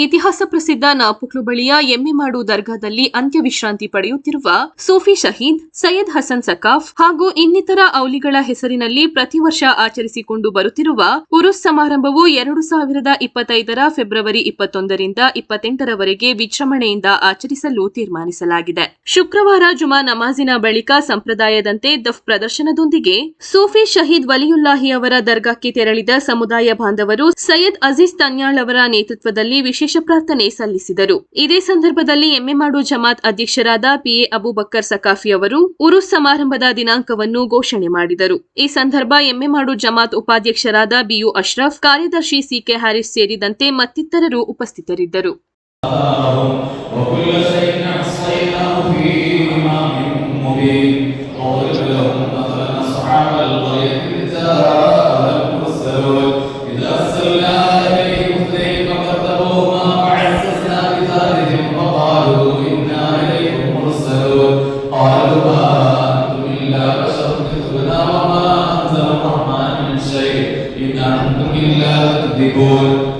ಇತಿಹಾಸ ಪ್ರಸಿದ್ಧ ನಾಪುಕ್ಲು ಬಳಿಯ ಎಮ್ಮೆಮಾಡು ದರ್ಗಾದಲ್ಲಿ ಅಂತ್ಯ ವಿಶ್ರಾಂತಿ ಪಡೆಯುತ್ತಿರುವ ಸೂಫಿ ಶಹೀದ್ ಸೈಯದ್ ಹಸನ್ ಸಕಾಫ್ ಹಾಗೂ ಇನ್ನಿತರ ಔಲಿಗಳ ಹೆಸರಿನಲ್ಲಿ ಪ್ರತಿ ವರ್ಷ ಆಚರಿಸಿಕೊಂಡು ಬರುತ್ತಿರುವ ಉರುಸ್ ಸಮಾರಂಭವು 2025 ಫೆಬ್ರವರಿ 21ರಿಂದ 28ರವರೆಗೆ ವಿಜೃಂಭಣೆಯಿಂದ ಆಚರಿಸಲು ತೀರ್ಮಾನಿಸಲಾಗಿದೆ. ಶುಕ್ರವಾರ ಜುಮಾ ನಮಾಜಿನ ಬಳಿಕ ಸಂಪ್ರದಾಯದಂತೆ ದಫ್ ಪ್ರದರ್ಶನದೊಂದಿಗೆ ಸೂಫಿ ಶಹೀದ್ ವಲಿಯುಲ್ಲಾಹಿ ಅವರ ದರ್ಗಾಕ್ಕೆ ತೆರಳಿದ ಸಮುದಾಯ ಬಾಂಧವರು ಸೈಯದ್ ಅಜೀಜ್ ತನ್ಯಾಳ್ ಅವರ ನೇತೃತ್ವದಲ್ಲಿ ವಿಶೇಷ ಪ್ರಾರ್ಥನೆ ಸಲ್ಲಿಸಿದರು. ಇದೇ ಸಂದರ್ಭದಲ್ಲಿ ಎಮ್ಮೆಮಾಡು ಜಮಾತ್ ಅಧ್ಯಕ್ಷರಾದ ಪಿಎ ಅಬೂಬಕ್ಕರ್ ಸಕಾಫಿ ಅವರು ಉರುಸ್ ಸಮಾರಂಭದ ದಿನಾಂಕವನ್ನು ಘೋಷಣೆ ಮಾಡಿದರು. ಈ ಸಂದರ್ಭ ಎಮ್ಮೆಮಾಡು ಜಮಾತ್ ಉಪಾಧ್ಯಕ್ಷರಾದ ಬಿಯು ಅಶ್ರಫ್, ಕಾರ್ಯದರ್ಶಿ ಸಿಕೆ ಹ್ಯಾರಿಸ್ ಸೇರಿದಂತೆ ಮತ್ತಿತರರು ಉಪಸ್ಥಿತರಿದ್ದರು.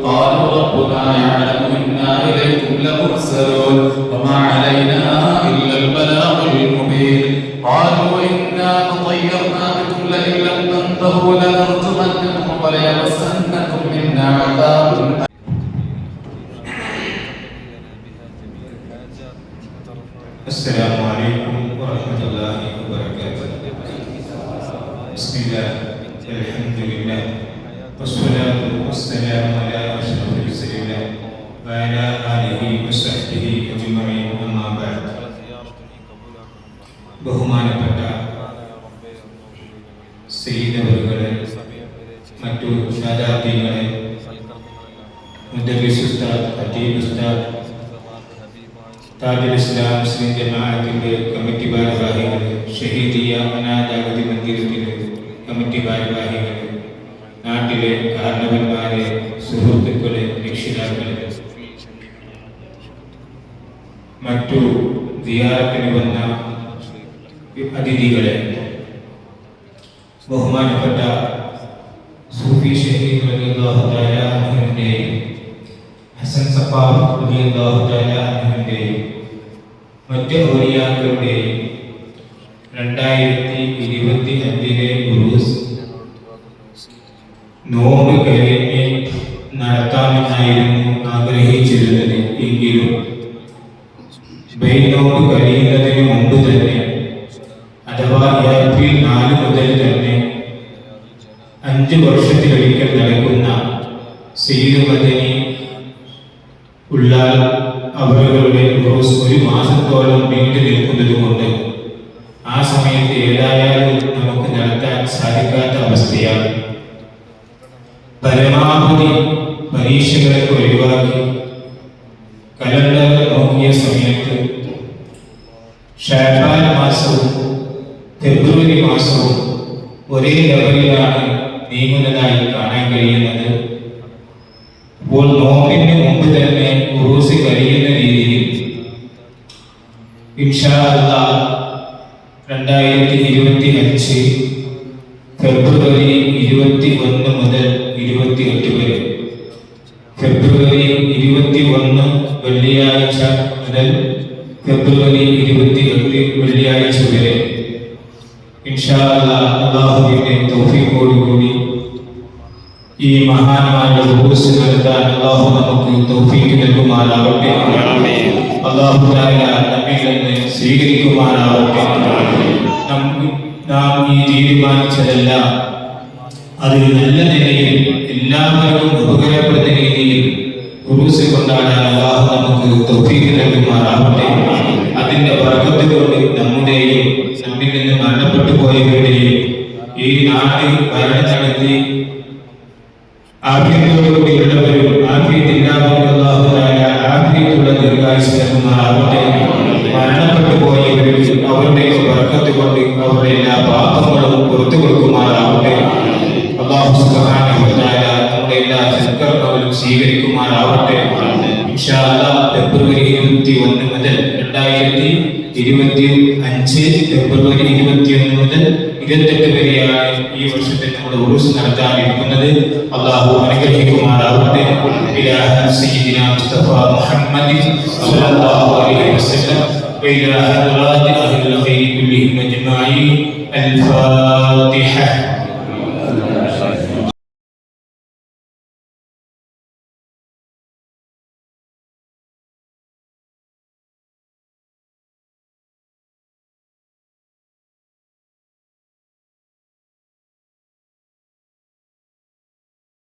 قالوا ربنا يعلم إنا إليكم لمرسلون وما علينا إلا البلاغ المبين قالوا إنا تطيرنا بكم لئن لم تنتهوا لنرجمنكم وليمسنكم منا عذاب. السلام عليكم ورحمة الله وبركاته. بسم الله الحمد لله والصلاة والسلام على أشرف المرسلين وعلى آله وصحبه أجمعين أما بعد. ബഹുമാനപ്പെട്ട സയ്യിദ് അവറുകളെ, മറ്റു സാദാത്യങ്ങളെ, മുദർരിസ് ഉസ്താദ്, ഖതീബ് ഉസ്താദ്, താജുൽ ഇസ്ലാം മുസ്ലിം ജമാഅത്തിന്റെ കമ്മിറ്റി ഭാരവാഹികൾ, ഷഹീദിയ അനാഥാഗതി മന്ദിരത്തിന്റെ കമ്മിറ്റി ഭാരവാഹികൾ, നാട്ടിലെ കാരണവന്മാരെ, സുഹൃത്തുക്കളെ, രക്ഷിതാക്കളെ, മറ്റു ദിയാറത്തിന് വന്ന അതിഥികളെ, ബഹുമാനപ്പെട്ട സൂഫി ഷഹീദ് റളിയല്ലാഹു തആല അൻഹുവിന്റെയും ഹസൻ സഖാഫ് റളിയല്ലാഹു തആല അൻഹുവിന്റെയും മറ്റ് ഔലിയാക്കളുടെയും 2025 ഉറൂസ് നോമ്പ് കഴിഞ്ഞ് നടത്താമെന്നായിരുന്നു ആഗ്രഹിച്ചിരുന്നത്. എങ്കിലും നോമ്പ് കഴിയുന്നതിന് മുമ്പ് തന്നെ, അഥവാ ഏപ്രിൽ 4 മുതൽ തന്നെ 5 വർഷത്തിലൊരിക്കൽ നടക്കുന്ന സയ്യിദ് മദനി ഉള്ളാൽ അവരുടെ ഉറൂസ് 1 മാസത്തോളം നീണ്ടു നിൽക്കുന്നത് കൊണ്ട് ആ സമയത്ത് ഏതായാലും നമുക്ക് നടത്താൻ സാധിക്കാത്ത അവസ്ഥയാണ്. പരമാവധി പരീക്ഷകളൊക്കെ ഒഴിവാക്കി കലണ്ടർ നോക്കിയ സമയത്ത് ഷഅബാൻ മാസവും ഫെബ്രുവരി മാസവും ഒരേ ലെവലിലാണ് നീങ്ങുന്നതായി കാണാൻ കഴിയുന്നത്. അപ്പോൾ നോമ്പിന് മുമ്പ് തന്നെ ഉറൂസ് കഴിയുന്ന രീതിയിൽ ഇൻഷാ അല്ലാഹ് 2025 ഫെബ്രുവരി 21 മുതൽ 28 വരെ, ഫെബ്രുവരി 21 വെള്ളിയാഴ്ച മുതൽ ഫെബ്രുവരി 28 വെള്ളിയാഴ്ച വരെ ഇൻഷാ അല്ലാഹ് അല്ലാഹുവിന്റെ തൗഫീഖോടുകൂടി ഈ മഹാന്മാരുടെ ഉറൂസ് നടത്താൻ അല്ലാഹു നമുക്ക് തൗഫീഖ് നൽകുമാറാവട്ടെ. അല്ലാഹു തആല നമ്മിൽ നിന്ന് സ്വീകരിക്കുമാറാവട്ടെ. നാം ഈ തീരുമാനിച്ചതെല്ലാം അത് നല്ല നിലയിൽ എല്ലാവർക്കും ഉപകാരപ്പെടുന്ന രീതിയിൽ ഉറൂസ് കൊണ്ടാടാൻ അല്ലാഹു നമുക്ക് തൗഫീഖ് നൽകുമാറാവട്ടെ. അതിന്റെ ബർക്കത്ത് കൊണ്ട് നമ്മുടെയും നമ്മിൽ നിന്ന് മരണപ്പെട്ടു പോയവരുടെയും ഈ നാട് ഭരണം നടത്തി ആഫിയത്തോടുകൂടിയുള്ളവരും ആഫിയത്തില്ലാത്തവരും അല്ലാഹു തആല ആഫിയത്തുള്ള ദീർഘായുസ്സ് നൽകുമാറാവട്ടെ. മരണപ്പെട്ടു പോയവരും അവരുടെ ബർക്കത്ത് കൊണ്ട് അവരുടെ എല്ലാ പാപങ്ങളും പുറത്തു കൊടുക്കുമാറാവട്ടെ. അല്ലാഹു സുബ്ഹാനഹു വ തആല നമ്മുടെ എല്ലാ സൽക്കർമ്മങ്ങളും സ്വീകരിക്കുമാറാവട്ടെ. ഇൻഷാ അല്ലാഹ് ഫെബ്രുവരി 21 മുതൽ 2025 ഫെബ്രുവരി 21 മുതൽ 28 വരെയാണ് ഈ വർഷത്തെ നമ്മുടെ ഉറൂസ് നടത്താനിരിക്കുന്നത്. അല്ലാഹു അനുഗ്രഹിക്കുമാറാവട്ടെ. ഇലാഹ സയ്യിദിനാ മുസ്തഫ മുഹമ്മദ് സ്വല്ലല്ലാഹു അലൈഹി വസല്ലം وإلى حضرات أهل الخير كلهم أجمعين. الفاتحة.